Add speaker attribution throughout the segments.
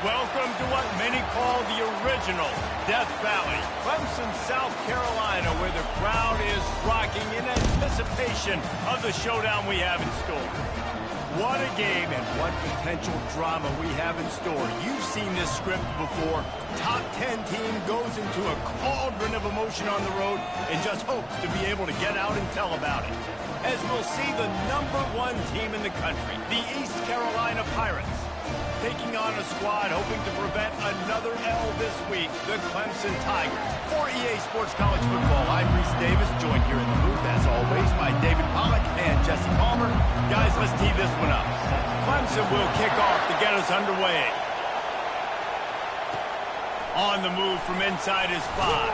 Speaker 1: Welcome to what many call the original Death Valley, Clemson, South Carolina, where the crowd is rocking in anticipation of the showdown we have in store. What a game and what potential drama we have in store. You've seen this script before. Top 10 team goes into a cauldron of emotion on the road and just hopes to be able to get out and tell about it. As we'll see the #1 team in the country, the East Carolina Pirates, taking on a squad hoping to prevent another L this week, the Clemson Tigers. For EA Sports College Football, I'm Reese Davis, joined here in the booth, as always, by David Pollack and Jesse Palmer. Guys, let's tee this one up. Clemson will kick off to get us underway. On the move from inside his 5.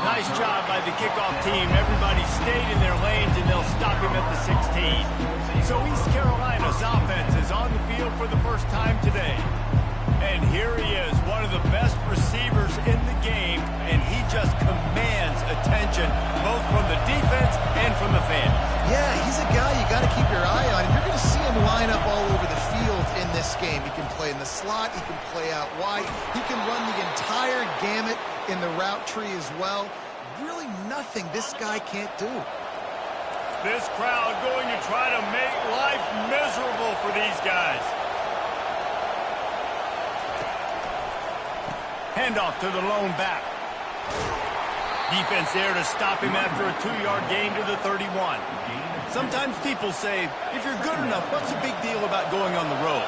Speaker 1: Nice job by the kickoff team. Everybody stayed in their lanes, and they'll stop him at the 16. So East Carolina's offense is on the field for the first time today. And here he is, one of the best receivers in the game, and he just commands attention, both from the defense and from the fans.
Speaker 2: Yeah, he's a guy you got to keep your eye on. And you're going to see him line up all over the field in this game. He can play in the slot. He can play out wide. He can run the entire gamut in the route tree as well. Really nothing this guy can't do.
Speaker 1: This crowd going to try to make life miserable for these guys. Handoff to the lone back. Defense there to stop him after a 2-yard gain to the 31. Sometimes people say, if you're good enough, what's the big deal about going on the road?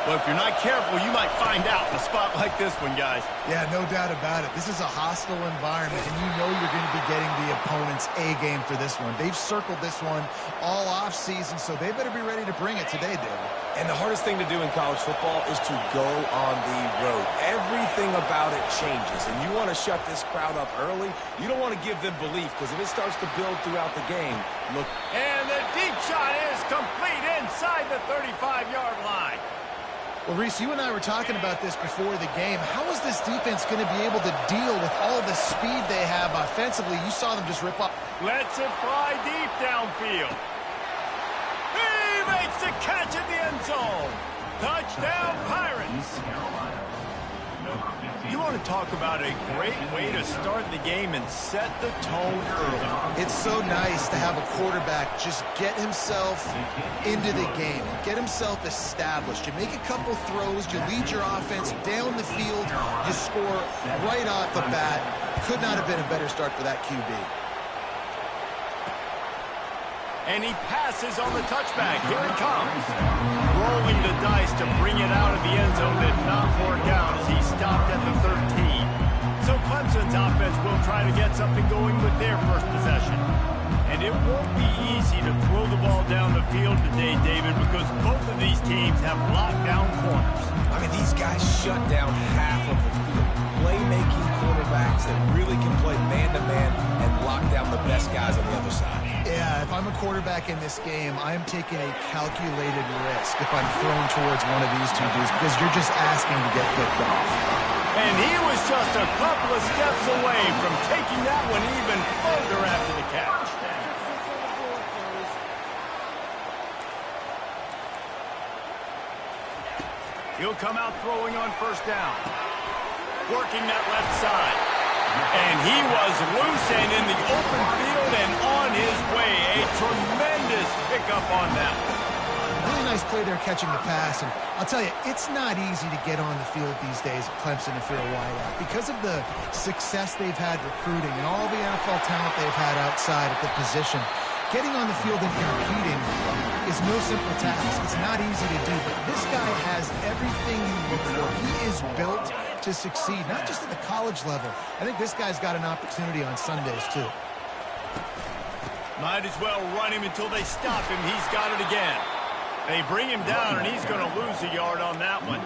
Speaker 1: Well, if you're not careful, you might find out in a spot like this one, guys.
Speaker 2: Yeah, no doubt about it. This is a hostile environment, and you know you're going to be getting the opponent's A game for this one. They've circled this one all offseason, so they better be ready to bring it today, David.
Speaker 3: And the hardest thing to do in college football is to go on the road. Everything about it changes, and you want to shut this crowd up early. You don't want to give them belief, because if it starts to build throughout the game, look.
Speaker 1: And the deep shot is complete inside the 35-yard line.
Speaker 2: Well, Reese, you and I were talking about this before the game. How is this defense going to be able to deal with all the speed they have offensively? You saw them just rip up.
Speaker 1: Lets it fly deep downfield. He makes the catch in the end zone. Touchdown, Pirates. You want to talk about a great way to start the game and set the tone early.
Speaker 2: It's so nice to have a quarterback just get himself into the game, get himself established. You make a couple throws, you lead your offense down the field, you score right off the bat. Could not have been a better start for that QB.
Speaker 1: And he passes on the touchback. Here he comes. Rolling the dice to bring it out of the end zone did not work out as he stopped at the 13. So Clemson's offense will try to get something going with their first possession. And it won't be easy to throw the ball down the field today, David, because both of these teams have lockdown corners.
Speaker 3: I mean, these guys shut down half of the field. Playmaking quarterbacks that really can play man-to-man and lock down the best guys on the other side.
Speaker 2: Yeah, if I'm a quarterback in this game, I'm taking a calculated risk if I'm thrown towards one of these two dudes because you're just asking to get picked off.
Speaker 1: And he was just a couple of steps away from taking that one even further after the catch. He'll come out throwing on first down. Working that left side. And he was loose and in the open field and on his way. A tremendous pickup on that one.
Speaker 2: Really nice play there catching the pass. And I'll tell you, it's not easy to get on the field these days at Clemson if you're a wideout. Because of the success they've had recruiting and all the NFL talent they've had outside at the position, getting on the field and competing is no simple task. It's not easy to do. But this guy has everything you look for. He is built to succeed, not just at the college level. I think this guy's got an opportunity on Sundays, too.
Speaker 1: Might as well run him until they stop him. He's got it again. They bring him down, and he's going to lose a yard on that one.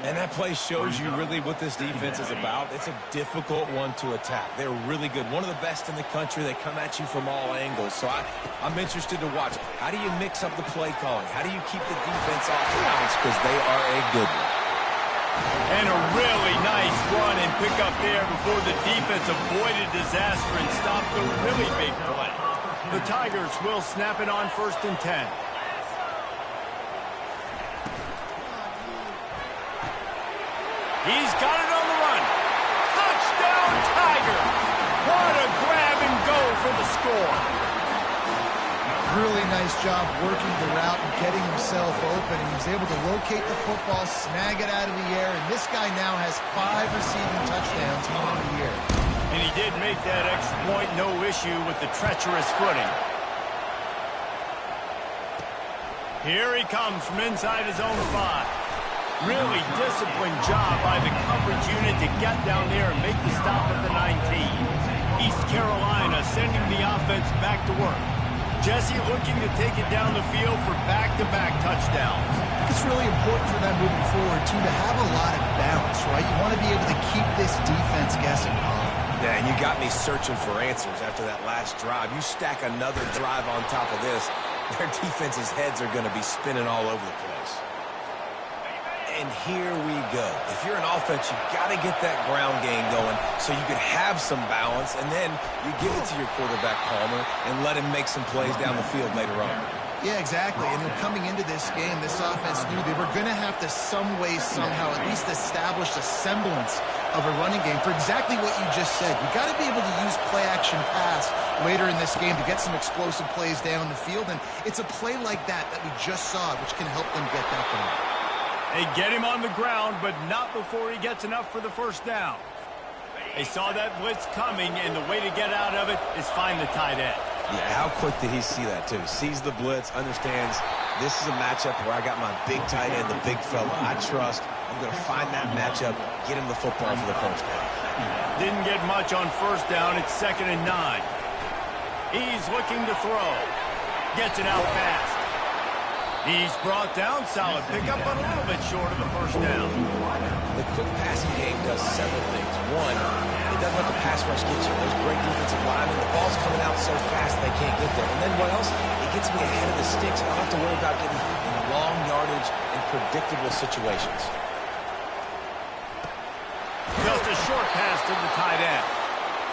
Speaker 3: And that play shows you really what this defense is about. It's a difficult one to attack. They're really good. One of the best in the country. They come at you from all angles. So I'm interested to watch. How do you mix up the play calling? How do you keep the defense off balance? Because they are a good one.
Speaker 1: And a really nice run and pick up there before the defense avoided disaster and stopped the really big play. The Tigers will snap it on 1st and 10. He's got it on the run. Touchdown, Tiger. What a grab and go for the score.
Speaker 2: Really nice job working the route and getting himself open. And he was able to locate the football, snag it out of the air, and this guy now has 5 receiving touchdowns on the year.
Speaker 1: And he did make that extra point, no issue with the treacherous footing. Here he comes from inside his own 5. Really disciplined job by the coverage unit to get down there and make the stop at the 19. East Carolina sending the offense back to work. Jesse looking to take it down the field for back-to-back touchdowns.
Speaker 2: It's really important for them moving forward, too, to have a lot of balance, right? You want to be able to keep this defense guessing.
Speaker 3: Yeah, and you got me searching for answers after that last drive. You stack another drive on top of this, their defense's heads are going to be spinning all over the place. And here we go. If you're an offense, you've got to get that ground game going so you can have some balance, and then you give it to your quarterback, Palmer, and let him make some plays down the field later on.
Speaker 2: Yeah, exactly. And coming into this game, this offense knew they were going to have to some way, somehow, at least establish a semblance of a running game for exactly what you just said. You got to be able to use play-action pass later in this game to get some explosive plays down the field, and it's a play like that we just saw, which can help them get that going.
Speaker 1: They get him on the ground, but not before he gets enough for the first down. They saw that blitz coming, and the way to get out of it is find the tight end.
Speaker 3: Yeah, how quick did he see that, too? Sees the blitz, understands this is a matchup where I got my big tight end, the big fella I trust. I'm going to find that matchup, get him the football for the first down.
Speaker 1: Didn't get much on first down. It's 2nd and 9. He's looking to throw. Gets it out fast. He's brought down. Solid pickup, but a little bit short of the first down.
Speaker 3: The quick passing game does several things. One, it doesn't let the pass rush get you. There's great defensive linemen. The ball's coming out so fast they can't get there. And then what else? It gets me ahead of the sticks. I don't have to worry about getting in long yardage and predictable situations.
Speaker 1: Just a short pass to the tight end.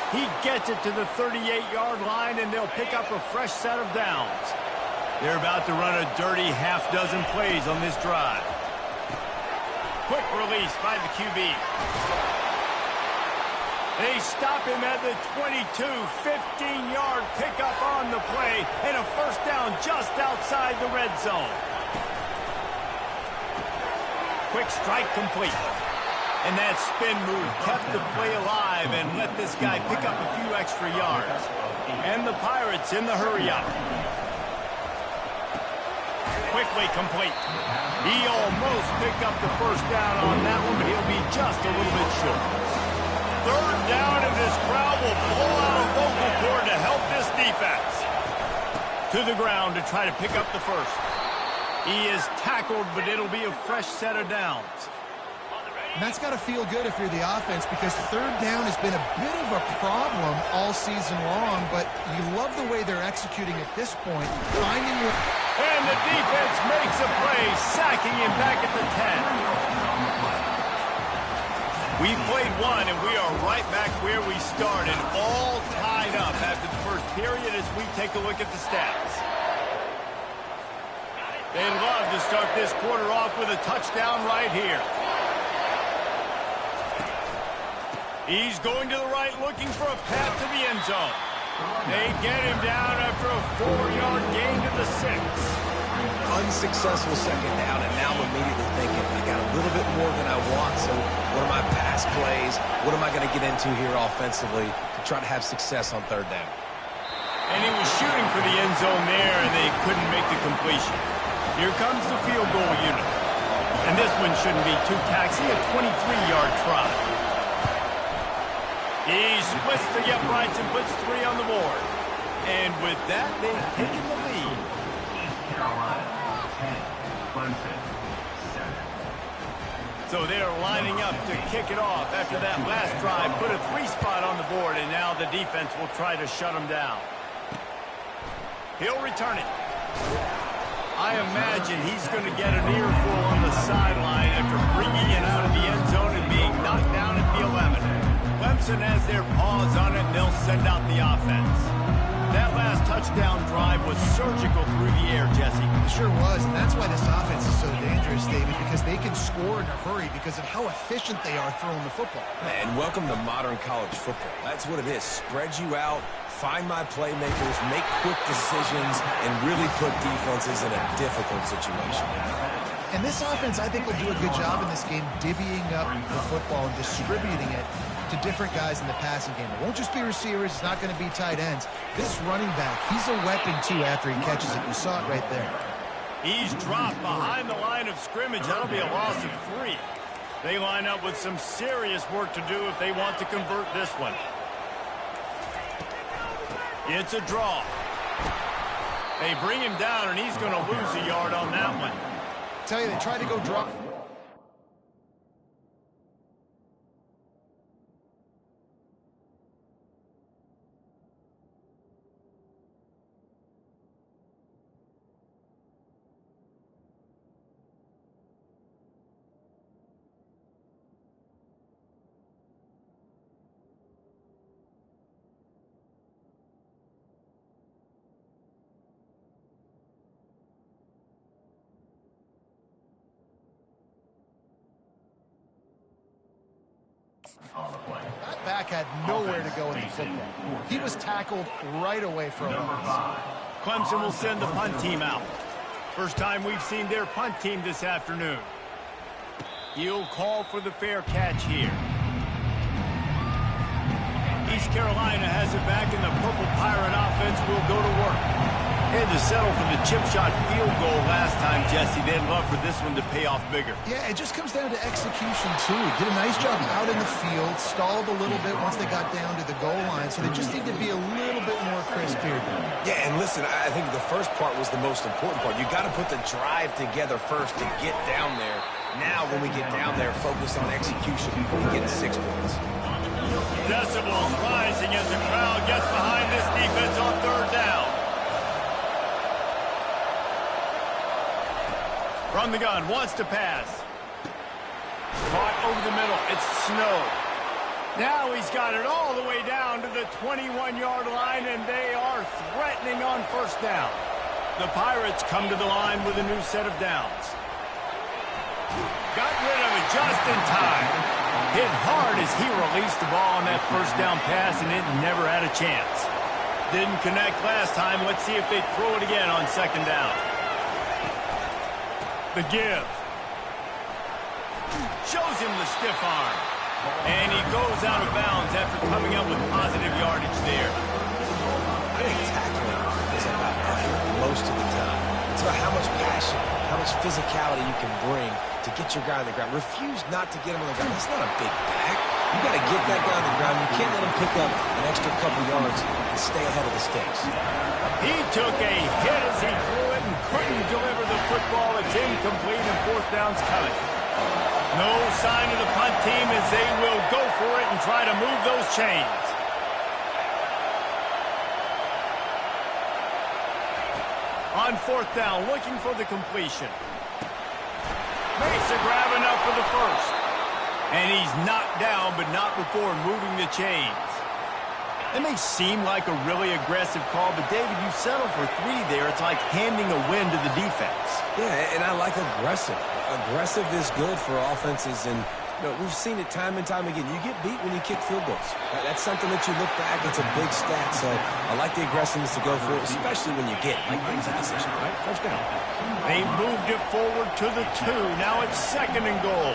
Speaker 1: He gets it to the 38-yard line, and they'll pick up a fresh set of downs. They're about to run a dirty half-dozen plays on this drive. Quick release by the QB. They stop him at the 22, 15-yard pickup on the play, and a first down just outside the red zone. Quick strike complete. And that spin move kept the play alive and let this guy pick up a few extra yards. And the Pirates in the hurry-up. Quickly complete. He almost picked up the first down on that one, but he'll be just a little bit short. 3rd down, and this crowd will pull out a vocal cord to help this defense. To the ground to try to pick up the first. He is tackled, but it'll be a fresh set of downs.
Speaker 2: And that's got to feel good if you're the offense, because 3rd down has been a bit of a problem all season long, but you love the way they're executing at this point. Finding your...
Speaker 1: And the defense makes a play, sacking him back at the 10. We played one, and we are right back where we started, all tied up after the first period as we take a look at the stats. They'd love to start this quarter off with a touchdown right here. He's going to the right, looking for a path to the end zone. They get him down after a 4-yard gain to the 6.
Speaker 3: Unsuccessful second down, and now I'm immediately thinking, I got a little bit more than I want, so what are my pass plays? What am I going to get into here offensively to try to have success on 3rd down?
Speaker 1: And he was shooting for the end zone there, and they couldn't make the completion. Here comes the field goal unit. And this one shouldn't be too taxing, a 23-yard try. He splits the uprights and puts 3 on the board. And with that, they've taken the lead. So they're lining up to kick it off after that last drive. Put a 3 spot on the board, and now the defense will try to shut him down. He'll return it. I imagine he's going to get an earful on the sideline after bringing it out of the end zone and being knocked down at the 11. Clemson has their paws on it, and they'll send out the offense. That last touchdown drive was surgical through the air, Jesse.
Speaker 2: It sure was, and that's why this offense is so dangerous, David, because they can score in a hurry because of how efficient they are throwing the football.
Speaker 3: And welcome to modern college football. That's what it is. Spread you out, find my playmakers, make quick decisions, and really put defenses in a difficult situation.
Speaker 2: And this offense, I think, will do a good job in this game divvying up the football and distributing it to different guys in the passing game. It won't just be receivers. It's not going to be tight ends. This running back, he's a weapon, too, after he catches it. You saw it right there.
Speaker 1: He's dropped behind the line of scrimmage. That'll be a loss of 3. They line up with some serious work to do if they want to convert this one. It's a draw. They bring him down, and he's going to lose a yard on that one.
Speaker 2: Tell you, they tried to go drop. That back had nowhere to go in the football. He was tackled right away for a loss.
Speaker 1: Clemson will send the punt team out. First time we've seen their punt team this afternoon. He'll call for the fair catch here. East Carolina has it back, and the Purple Pirate offense will go to work. They had to settle for the chip shot field goal last time, Jesse. They'd love for this one to pay off bigger.
Speaker 2: Yeah, it just comes down to execution, too. Did a nice job out in the field, stalled a little bit once they got down to the goal line, so they just need to be a little bit more crisp here.
Speaker 3: Yeah, and listen, I think the first part was the most important part. You got to put the drive together first to get down there. Now, when we get down there, focus on execution. We get 6 points.
Speaker 1: Decibels rising as the crowd gets behind this defense on third down. From the gun, wants to pass. Caught over the middle. It's Snow. Now he's got it all the way down to the 21-yard line, and they are threatening on first down. The Pirates come to the line with a new set of downs. Got rid of it just in time. Hit hard as he released the ball on that first down pass, and it never had a chance. Didn't connect last time. Let's see if they throw it again on second down. The give. Shows him the stiff arm. And he goes out of bounds after coming up with positive yardage there.
Speaker 3: I think tackling is about effort most of the time. It's about how much passion, how much physicality you can bring to get your guy on the ground. Refuse not to get him on the ground. That's not a big back. You got to get that guy on the ground. You can't let him pick up an extra couple yards and stay ahead of the sticks.
Speaker 1: He took a hit as he threw it and couldn't deliver the football. It's incomplete and fourth down's coming. No sign of the punt team as they will go for it and try to move those chains. On fourth down, looking for the completion. Makes a grab enough for the first. And he's knocked down, but not before moving the chains. It may seem like a really aggressive call, but David, you settle for 3 there. It's like handing a win to the defense.
Speaker 3: Yeah, and I like aggressive. Aggressive is good for offenses, and you know, we've seen it time and time again. You get beat when you kick field goals. That's something that you look back, it's a big stat, so I like the aggressiveness to go for it, especially when you get like easy decision, right? First down.
Speaker 1: They moved it forward to the 2. Now it's second and goal.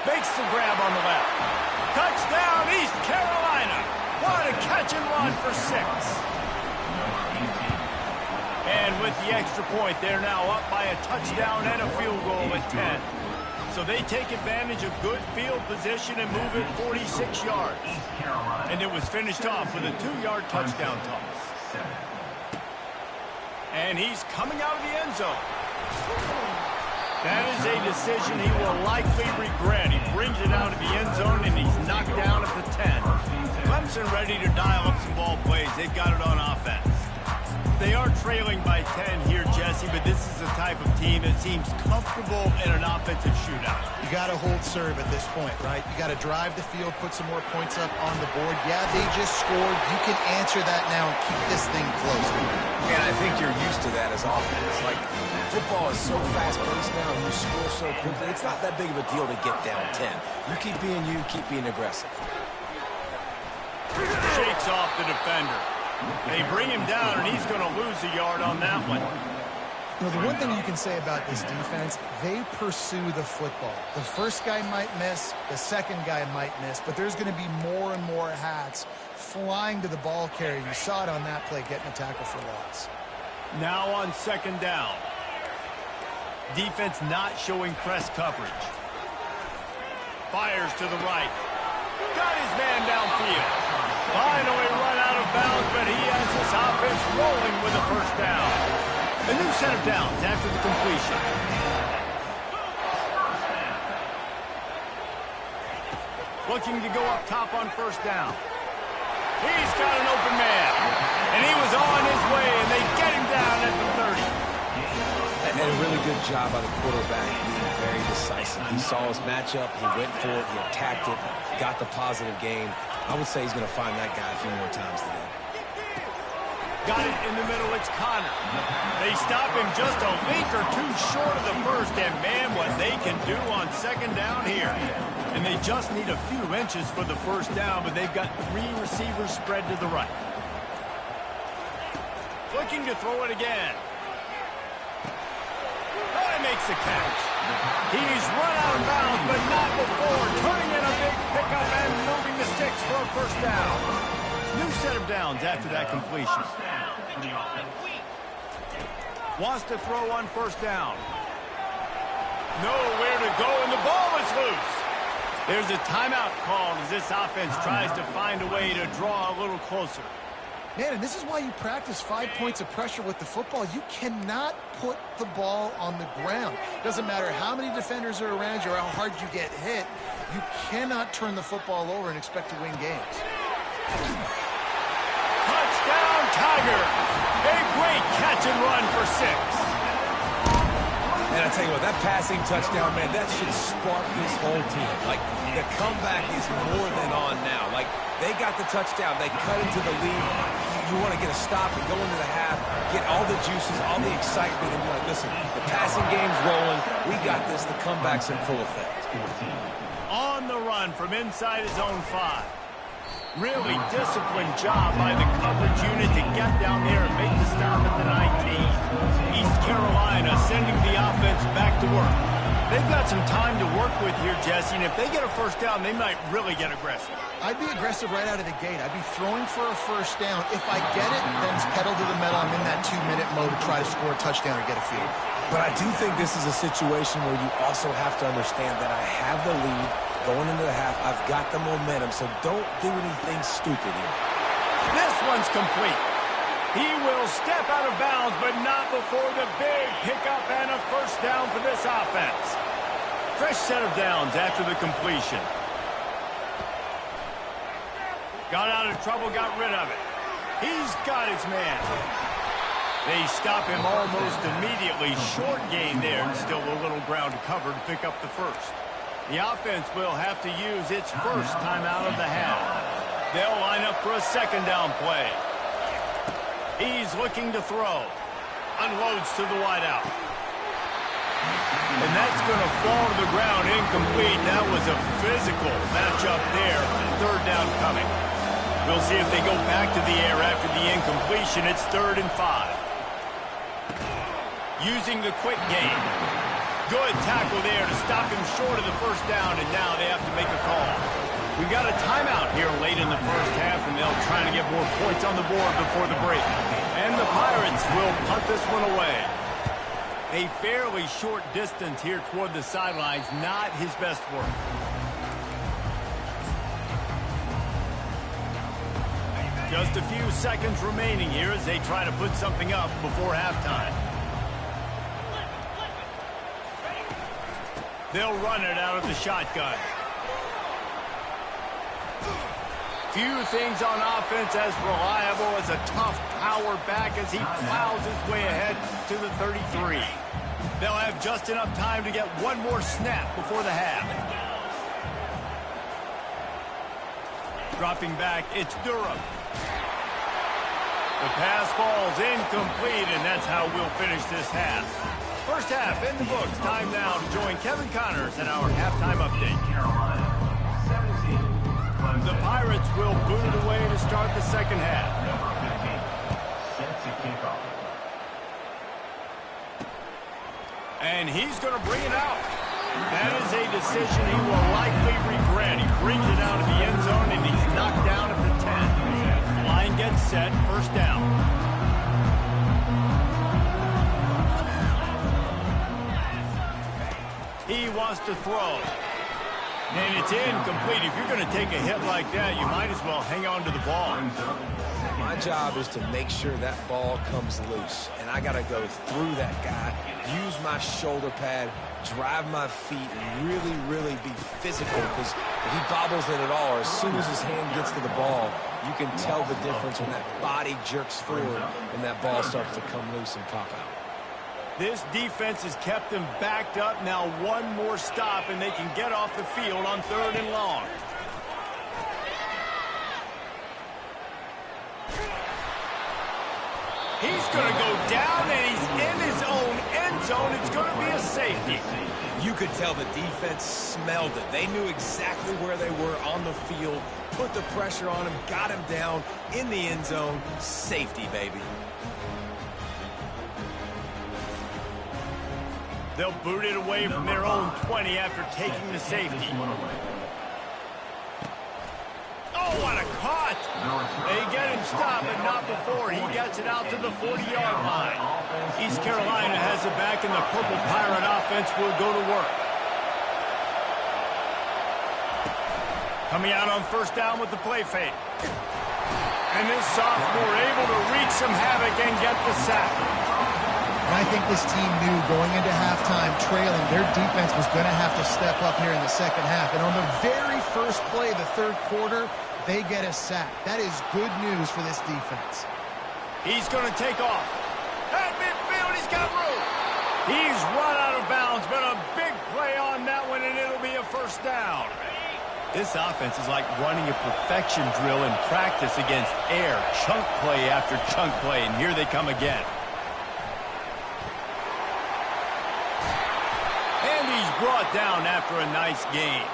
Speaker 1: Makes the grab on the left. Touchdown, East Carolina. What a catch and run for 6. And with the extra point, they're now up by a touchdown and a field goal at 10. So they take advantage of good field position and move it 46 yards. And it was finished off with a 2-yard touchdown toss. And he's coming out of the end zone. That is a decision he will likely regret. He brings it out of the end zone, and he's knocked down at the 10. Clemson ready to dial up some ball plays. They've got it on offense. They are trailing by 10 here, Jesse, but this is the type of team that seems comfortable in an offensive shootout.
Speaker 2: You got to hold serve at this point, right? You got to drive the field, put some more points up on the board. Yeah, they just scored. You can answer that now and keep this thing close.
Speaker 3: And I think you're used to that as offense. Like, football is so fast-paced now, and you score so quickly. It's not that big of a deal to get down 10. You keep being aggressive.
Speaker 1: Shakes off the defender. They bring him down, and he's going to lose a yard on that one.
Speaker 2: You know, the one thing you can say about this defense, they pursue the football. The first guy might miss, the second guy might miss, but there's going to be more and more hats flying to the ball carrier. You saw it on that play, getting a tackle for loss.
Speaker 1: Now on second down. Defense not showing press coverage. Fires to the right. Got his man downfield. Finally run out of bounds, but he has his offense rolling with a first down. A new set of downs after the completion. Looking to go up top on first down. He's got an open man. And he was on his way, and they get him down at the 30.
Speaker 3: And a really good job by the quarterback being very decisive. He saw his matchup, he went for it, he attacked it, got the positive gain. I would say he's going to find that guy a few more times today.
Speaker 1: Got it in the middle, it's Connor. They stop him just a link or two short of the first, and man, what they can do on second down here. And they just need a few inches for the first down, but they've got 3 receivers spread to the right. Looking to throw it again. Oh, he makes the catch. He's run out of bounds, but not before turning in a big pickup and moving the sticks for a first down. New set of downs after that completion. Wants to throw on first down. Nowhere to go, and the ball is loose. There's a timeout called as this offense tries to find a way to draw a little closer.
Speaker 2: Man, and this is why you practice 5 points of pressure with the football. You cannot put the ball on the ground. Doesn't matter how many defenders are around you or how hard you get hit. You cannot turn the football over and expect to win games.
Speaker 1: Touchdown, Tiger! A great catch and run for 6.
Speaker 3: And I tell you what, that passing touchdown, man, that should spark this whole team. Like, the comeback is more than on now. Like, they got the touchdown. They cut into the lead. You want to get a stop and go into the half, get all the juices, all the excitement, and be like, listen, the passing game's rolling. We got this. The comeback's in full effect.
Speaker 1: On the run from inside his own 5. Really disciplined job by the coverage unit to get down there and make the stop at the 19. East Carolina sending the offense back to work. They've got some time to work with here, Jesse, and if they get a first down, they might really get aggressive.
Speaker 2: I'd be aggressive right out of the gate. I'd be throwing for a first down. If I get it, then it's pedal to the metal. I'm in that 2-minute mode to try to score a touchdown or get a field.
Speaker 3: But I do think this is a situation where you also have to understand that I have the lead going into the half. I've got the momentum, so don't do anything stupid here.
Speaker 1: This one's complete. He will step out of bounds, but not before the big pickup and a first down for this offense. Fresh set of downs after the completion. Got out of trouble, got rid of it. He's got his man. They stop him almost immediately. Short gain there, and still a little ground to cover to pick up the first. The offense will have to use its first timeout of the half. They'll line up for a second down play. He's looking to throw. Unloads to the wideout. And that's going to fall to the ground incomplete. That was a physical matchup there. Third down coming. We'll see if they go back to the air after the incompletion. It's 3rd and 5. Using the quick game. Good tackle there to stop him short of the first down, and now they have to make a call. We've got a timeout here late in the first half, and they'll try to get more points on the board before the break. And the Pirates will punt this one away. A fairly short distance here toward the sidelines, not his best work. Just a few seconds remaining here as they try to put something up before halftime. They'll run it out of the shotgun. Few things on offense as reliable as a tough power back as he plows his way ahead to the 33. They'll have just enough time to get one more snap before the half. Dropping back, it's Durham. The pass falls incomplete, and that's how we'll finish this half. First half in the books. Time now to join Kevin Connors in our halftime update. The Pirates will boot it away to start the second half. And he's going to bring it out. That is a decision he will likely regret. He brings it out of the end zone, and he's knocked down at the 10. Line gets set, first down. He wants to throw. And it's incomplete. If you're going to take a hit like that, you might as well hang on to the ball.
Speaker 3: My job is to make sure that ball comes loose. And I got to go through that guy, use my shoulder pad, drive my feet, and really be physical. Because if he bobbles it at all, or as soon as his hand gets to the ball, you can tell the difference when that body jerks forward and that ball starts to come loose and pop out.
Speaker 1: This defense has kept them backed up. Now one more stop, and they can get off the field on 3rd and long. He's going to go down, and he's in his own end zone. It's going to be a safety.
Speaker 3: You could tell the defense smelled it. They knew exactly where they were on the field, put the pressure on him, got him down in the end zone. Safety, baby.
Speaker 1: They'll boot it away from their own 20 after taking the safety. Oh, what a cut! They get him stopped, but not before. He gets it out to the 40-yard line. East Carolina has it back, and the Purple Pirate offense will go to work. Coming out on first down with the play fake. And this sophomore able to wreak some havoc and get the sack.
Speaker 2: And I think this team knew going into halftime trailing, their defense was going to have to step up here in the second half. And on the very first play of the third quarter, they get a sack. That is good news for this defense.
Speaker 1: He's going to take off. At midfield, he's got room. He's run out of bounds, but a big play on that one, and it'll be a first down. This offense is like running a perfection drill in practice against air. Chunk play after chunk play, and here they come again. Brought down after a nice game.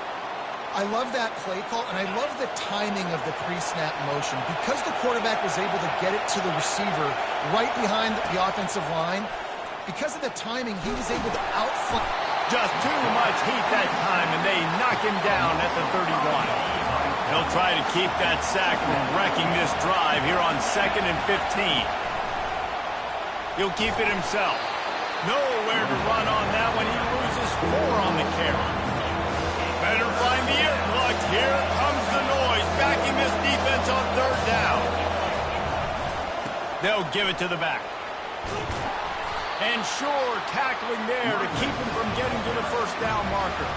Speaker 2: I love that play call, and I love the timing of the pre-snap motion. Because the quarterback was able to get it to the receiver right behind the offensive line, because of the timing, he was able to outflank.
Speaker 1: Just too much heat that time, and they knock him down at the 31. He'll try to keep that sack from wrecking this drive here on 2nd and 15. He'll keep it himself. Nowhere to run on that one. He loses 4 on the carry. Better find the earplugs. Here comes the noise, backing this defense on 3rd down. They'll give it to the back. And sure, tackling there to keep him from getting to the first down marker.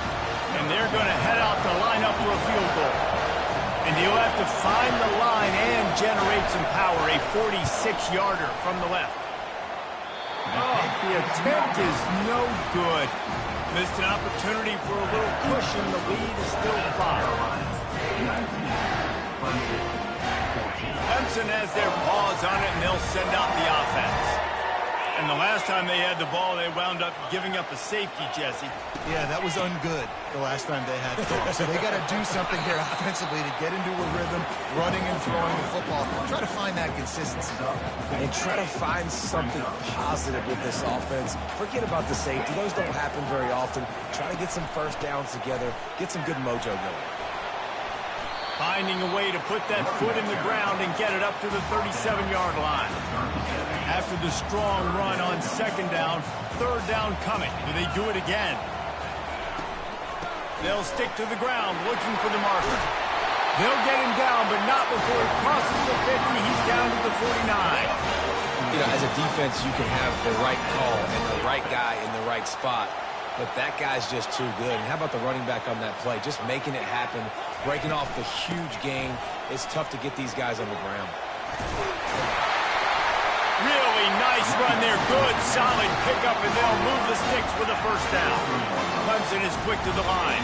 Speaker 1: And they're going to head out to line up for a field goal. And he'll have to find the line and generate some power. A 46-yarder from the left. Oh, the attempt is no good. Missed an opportunity for a little cushion. The lead is still 5. Clemson has their paws on it, and they'll send out the offense. And the last time they had the ball, they wound up giving up a safety, Jesse.
Speaker 2: Yeah, that was ungood the last time they had it. So they got to do something here offensively to get into a rhythm, running and throwing the football. Try to find that consistency.
Speaker 3: And try to find something positive with this offense. Forget about the safety. Those don't happen very often. Try to get some first downs together. Get some good mojo going.
Speaker 1: Finding a way to put that foot in the ground and get it up to the 37-yard line. After the strong run on 2nd down, 3rd down coming. Do they do it again? They'll stick to the ground looking for the marker. They'll get him down, but not before he crosses the 50. He's down to the 49.
Speaker 3: You know, as a defense, you can have the right call and the right guy in the right spot. But that guy's just too good. And how about the running back on that play? Just making it happen, breaking off the huge gain. It's tough to get these guys on the ground.
Speaker 1: Really nice run there. Good, solid pickup, and they'll move the sticks with a first down. Clemson is quick to the line.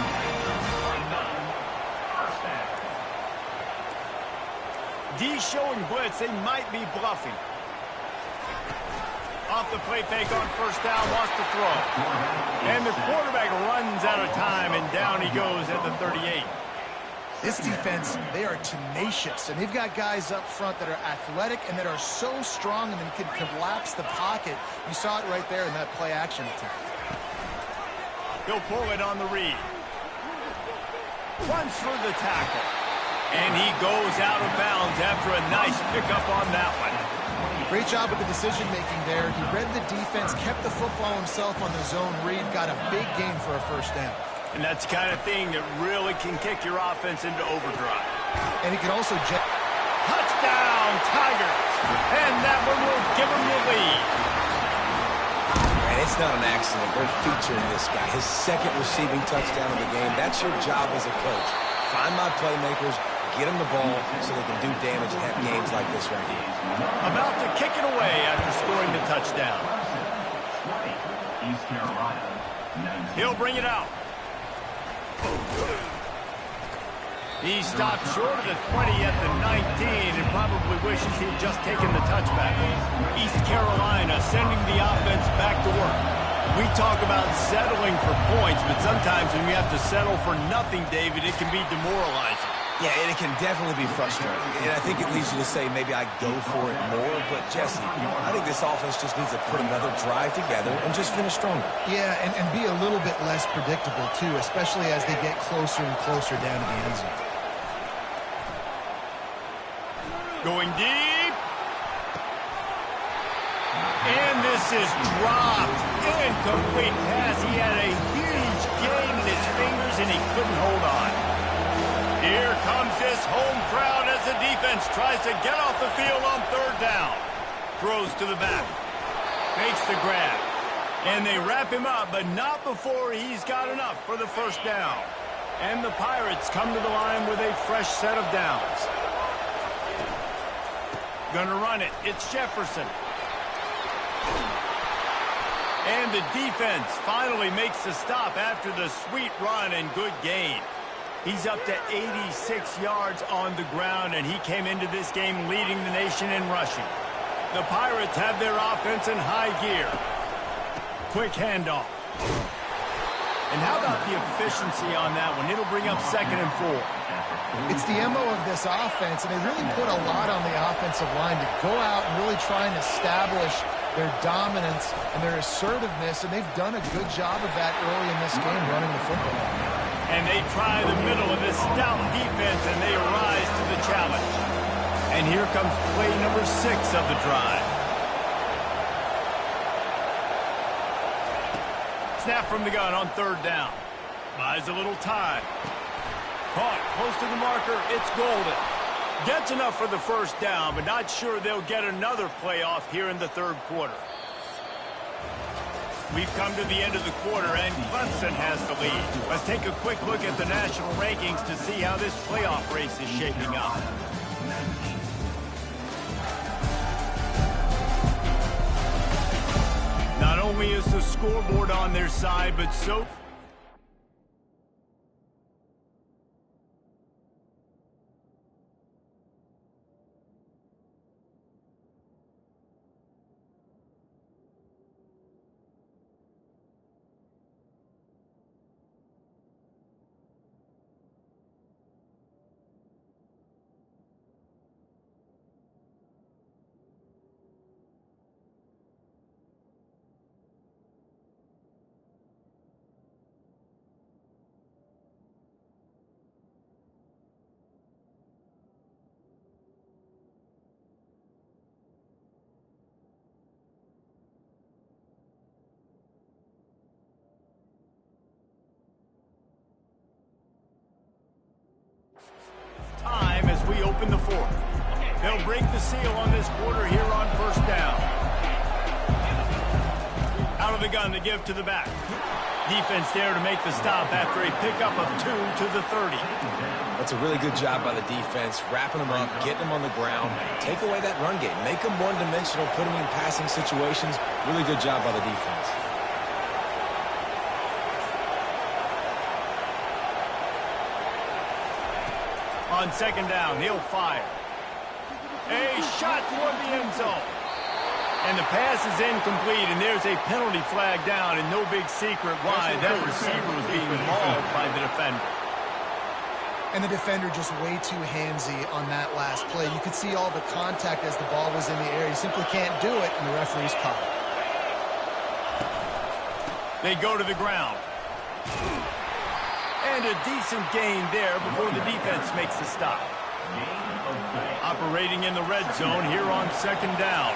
Speaker 1: D showing blitz. They might be bluffing. Off the play fake on first down, wants to throw. And the quarterback runs out of time, and down he goes at the 38.
Speaker 2: This defense, they are tenacious, and they've got guys up front that are athletic and that are so strong and then can collapse the pocket. You saw it right there in that play-action attempt.
Speaker 1: He'll pull it on the read. Runs through the tackle. And he goes out of bounds after a nice pickup on that one.
Speaker 2: Great job with the decision-making there. He read the defense, kept the football himself on the zone read, got a big gain for a first down.
Speaker 1: And that's the kind of thing that really can kick your offense into overdrive.
Speaker 2: And he can also
Speaker 1: touchdown, Tigers! And that one will give him the lead.
Speaker 3: And it's not an accident. They're featuring this guy. His second receiving touchdown of the game. That's your job as a coach. Find my playmakers, get them the ball so they can do damage and have games like this right here.
Speaker 1: About to kick it away after scoring the touchdown.
Speaker 4: East Carolina.
Speaker 1: He'll bring it out. He stopped short of the 20 at the 19 and probably wishes he'd just taken the touchback. East Carolina sending the offense back to work. We talk about settling for points, but sometimes when you have to settle for nothing, David, it can be demoralizing.
Speaker 3: Yeah, and it can definitely be frustrating. And I think it leads you to say maybe I go for it more. But, Jesse, I think this offense just needs to put another drive together and just finish stronger.
Speaker 2: Yeah, and be a little bit less predictable, too, especially as they get closer and closer down to the end zone.
Speaker 1: Going deep. And this is dropped. Incomplete pass. He had a huge gain in his fingers, and he couldn't hold on. Here comes this home crowd as the defense tries to get off the field on third down. Throws to the back. Makes the grab. And they wrap him up, but not before he's got enough for the first down. And the Pirates come to the line with a fresh set of downs. Gonna run it. It's Jefferson. And the defense finally makes the stop after the sweet run and good gain. He's up to 86 yards on the ground, and he came into this game leading the nation in rushing. The Pirates have their offense in high gear. Quick handoff. And how about the efficiency on that one? It'll bring up 2nd and 4.
Speaker 2: It's the MO of this offense, and they really put a lot on the offensive line to go out and really try and establish their dominance and their assertiveness, and they've done a good job of that early in this game running the football.
Speaker 1: And they try the middle of this stout defense, and they rise to the challenge. And here comes play number 6 of the drive. Snap from the gun on third down. Buys a little time. Caught close to the marker. It's golden. Gets enough for the first down, but not sure they'll get another playoff here in the third quarter. We've come to the end of the quarter, and Clemson has the lead. Let's take a quick look at the national rankings to see how this playoff race is shaping up. Not only is the scoreboard on their side, but so... time as we open the fourth. They'll break the seal on this quarter here on first down. Out of the gun to give to the back. Defense there to make the stop after a pickup of 2 to the 30.
Speaker 3: That's a really good job by the defense, wrapping them up, getting them on the ground. Take away that run game. Make them one-dimensional, put them in passing situations. Really good job by the defense.
Speaker 1: On second down, he'll fire. A shot toward the end zone. And the pass is incomplete, and there's a penalty flag down, and no big secret why that receiver was being mauled by the defender.
Speaker 2: And the defender just way too handsy on that last play. You could see all the contact as the ball was in the air. He simply can't do it, and the referee's caught it.
Speaker 1: They go to the ground. And a decent gain there before the defense makes the stop. Operating in the red zone here on second down.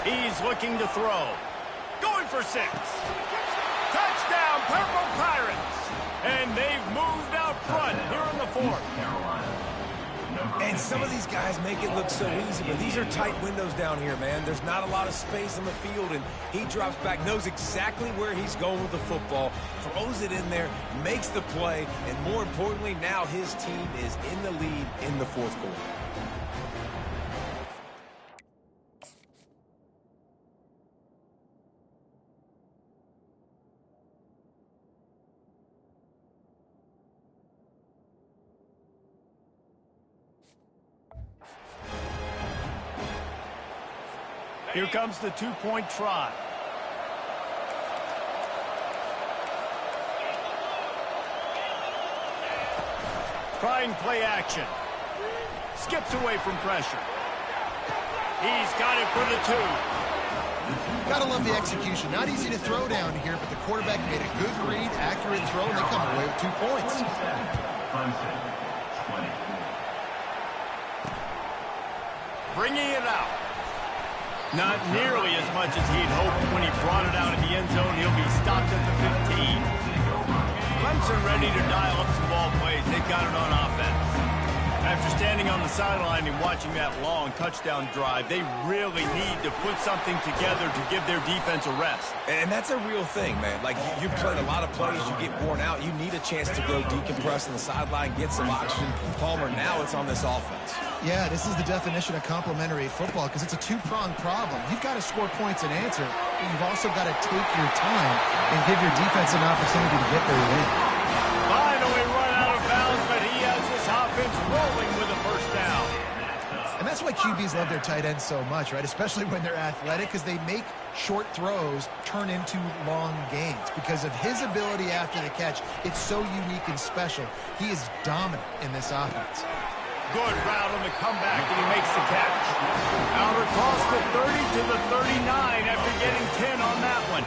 Speaker 1: He's looking to throw. Going for 6. Touchdown, Purple Pirates! And they've moved out front here in the 4th.
Speaker 3: And some of these guys make it look so easy, but these are tight windows down here, man. There's not a lot of space on the field, and he drops back, knows exactly where he's going with the football, throws it in there, makes the play, and more importantly, now his team is in the lead in the 4th quarter.
Speaker 1: Here comes the 2-point try. Trying play action. Skips away from pressure. He's got it for the 2.
Speaker 2: Gotta love the execution. Not easy to throw down here, but the quarterback made a good read, accurate throw, and they come away with 2 points.
Speaker 1: Bringing it out. Not nearly as much as he'd hoped when he brought it out in the end zone. He'll be stopped at the 15. Clemson ready to dial up some ball plays. They've got it on offense. After standing on the sideline and watching that long touchdown drive, they really need to put something together to give their defense a rest.
Speaker 3: And that's a real thing, man. Like, you've played a lot of plays, you get worn out, you need a chance to go decompress on the sideline, get some oxygen. Palmer, now it's on this offense.
Speaker 2: Yeah, this is the definition of complementary football because it's a 2-pronged problem. You've got to score points and answer, but you've also got to take your time and give your defense an opportunity to get their win.
Speaker 1: Finally run out of bounds, but he has this offense rolling with a first down.
Speaker 2: And that's why QBs love their tight ends so much, right? Especially when they're athletic, because they make short throws turn into long gains. Because of his ability after the catch, it's so unique and special. He is dominant in this offense.
Speaker 1: Good route on the comeback, and he makes the catch. Out across the 30 to the 39 after getting 10 on that one.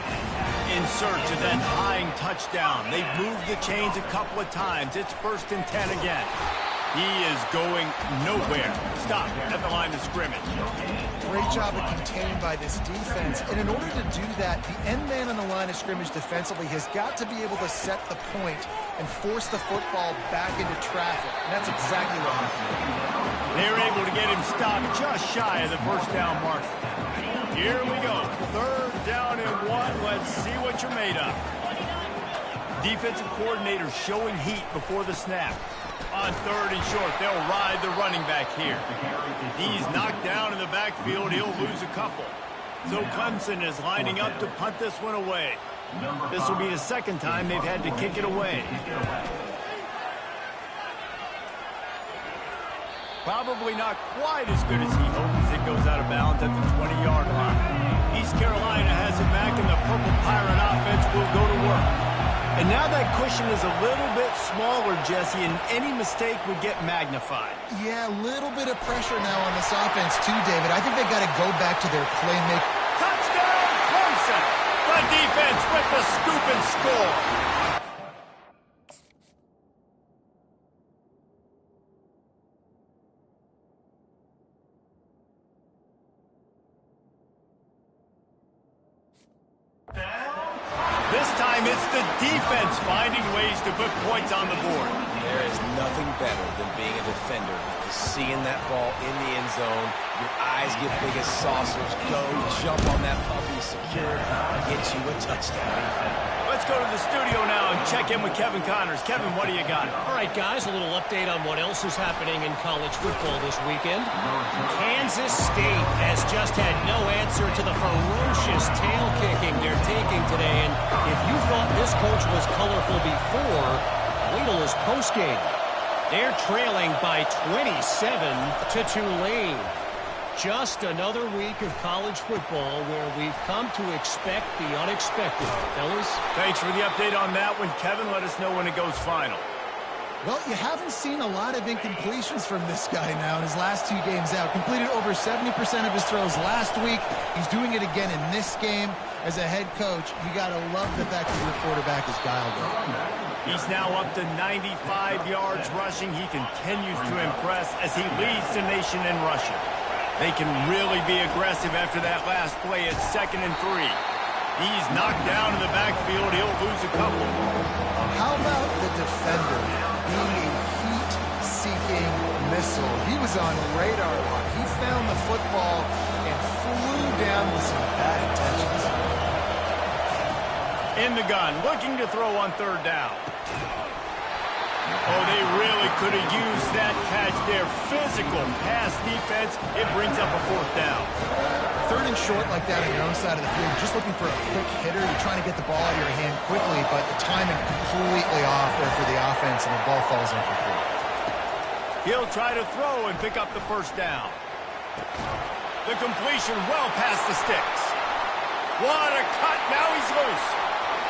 Speaker 1: In search of that tying touchdown. They've moved the chains a couple of times. It's 1st and 10 again. He is going nowhere. Stop at the line of scrimmage.
Speaker 2: Great job of containing by this defense. And in order to do that, the end man on the line of scrimmage defensively has got to be able to set the point and force the football back into traffic. And that's exactly what happened.
Speaker 1: They're able to get him stopped just shy of the first down marker. Here we go. 3rd down and 1. Let's see what you're made of. Defensive coordinator showing heat before the snap. On 3rd and short, they'll ride the running back here. He's knocked down in the backfield. He'll lose a couple. So Clemson is lining up to punt this one away. This will be the 2nd time they've had to kick it away. Probably not quite as good as he hoped as it goes out of bounds at the 20-yard line. East Carolina has it back, and the Purple Pirate offense will go to work. And now that cushion is a little bit smaller, Jesse, and any mistake would get magnified.
Speaker 2: Yeah, a little bit of pressure now on this offense too, David. I think they got to go back to their playmaking.
Speaker 1: Touchdown, Clemson! The defense with the scoop and score. This time time, it's the defense finding ways to put points on the board.
Speaker 3: There is nothing better than being a defender. Seeing that ball in the end zone, your eyes get big as saucers. Go, jump on that puppy, secure it, get you a touchdown.
Speaker 1: Let's go to the studio now and check in with Kevin Connors. Kevin, what do you got?
Speaker 4: All right, guys, a little update on what else is happening in college football this weekend. Kansas State has just had no answer to the ferocious tail kicking they're taking today. And if you thought this coach was colorful before, wait till his postgame. They're trailing by 27 to Tulane. Just another week of college football where we've come to expect the unexpected. Fellas?
Speaker 1: Thanks for the update on that one, Kevin. Let us know when it goes final.
Speaker 2: Well, you haven't seen a lot of incompletions from this guy now in his last 2 games out. Completed over 70% of his throws last week. He's doing it again in this game. As a head coach, you got to love the fact that your quarterback is dialed in.
Speaker 1: He's now up to 95 yards rushing. He continues to impress as he leads the nation in rushing. They can really be aggressive after that last play at 2nd and 3. He's knocked down in the backfield. He'll lose a couple.
Speaker 2: How about the defender being a heat-seeking missile? He was on radar lock. He found the football and flew down with some bad intentions.
Speaker 1: In the gun, looking to throw on 3rd down. Oh, they really could have used that catch there. Physical pass defense. It brings up a 4th down.
Speaker 2: 3rd and short like that on your own side of the field. You're just looking for a quick hitter. You're trying to get the ball out of your hand quickly, but the timing completely off there for the offense, and the ball falls incomplete.
Speaker 1: He'll try to throw and pick up the 1st down. The completion well past the sticks. What a cut. Now he's loose.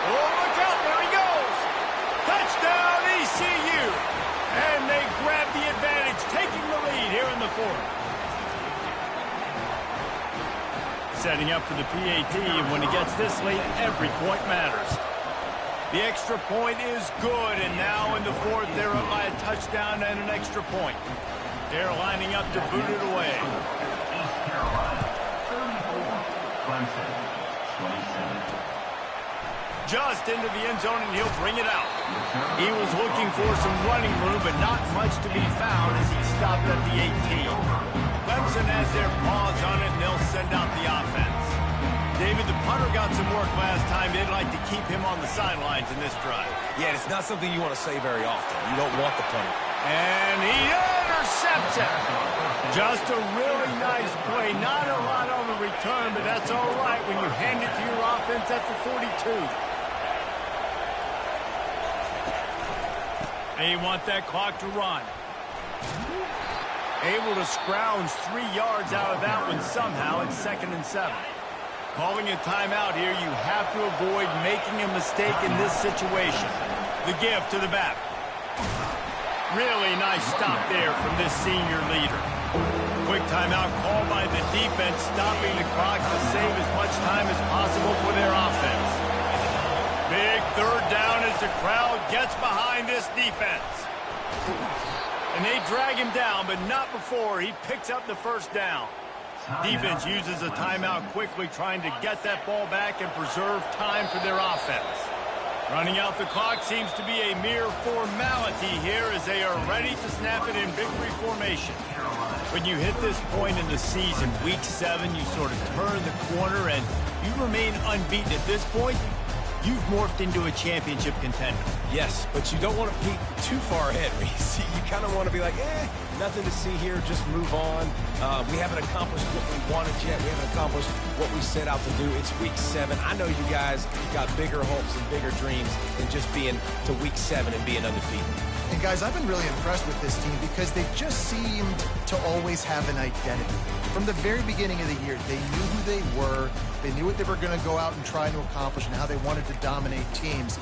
Speaker 1: Oh, look out. There he goes. Touchdown, ECU. And they grab the advantage, taking the lead here in the 4th. Setting up for the PAT, and when he gets this late, every point matters. The extra point is good, and now in the 4th, they're up by a touchdown and an extra point. They're lining up to boot it away.
Speaker 5: East Carolina, 34, Clemson, 27.
Speaker 1: Just into the end zone, and he'll bring it out. He was looking for some running room, but not much to be found as he stopped at the 18. Clemson has their paws on it, and they'll send out the offense. David, the punter got some work last time. They'd like to keep him on the sidelines in this drive.
Speaker 3: Yeah, it's not something you want to say very often. You don't want the punter.
Speaker 1: And he intercepts it. Just a really nice play. Not a lot on the return, but that's all right when you hand it to your offense at the 42. They want that clock to run. Able to scrounge 3 yards out of that one somehow at 2nd and 7. Calling a timeout here, you have to avoid making a mistake in this situation. The give to the back. Really nice stop there from this senior leader. Quick timeout called by the defense, stopping the clock to save as much time as possible for their offense. Big 3rd down as the crowd gets behind this defense. And they drag him down, but not before he picks up the 1st down. Defense uses a timeout quickly, trying to get that ball back and preserve time for their offense. Running out the clock seems to be a mere formality here as they are ready to snap it in victory formation. When you hit this point in the season, week 7, you sort of turn the corner and you remain unbeaten. At this point, you've morphed into a championship contender.
Speaker 3: Yes, but you don't want to peek too far ahead, Reese. You kind of want to be like, nothing to see here, just move on. We haven't accomplished what we wanted yet. We haven't accomplished what we set out to do. It's week 7. I know you guys got bigger hopes and bigger dreams than just being to week 7 and being undefeated.
Speaker 2: And guys, I've been really impressed with this team because they just seemed to always have an identity. From the very beginning of the year, they knew who they were. They knew what they were going to go out and try to accomplish and how they wanted to dominate teams.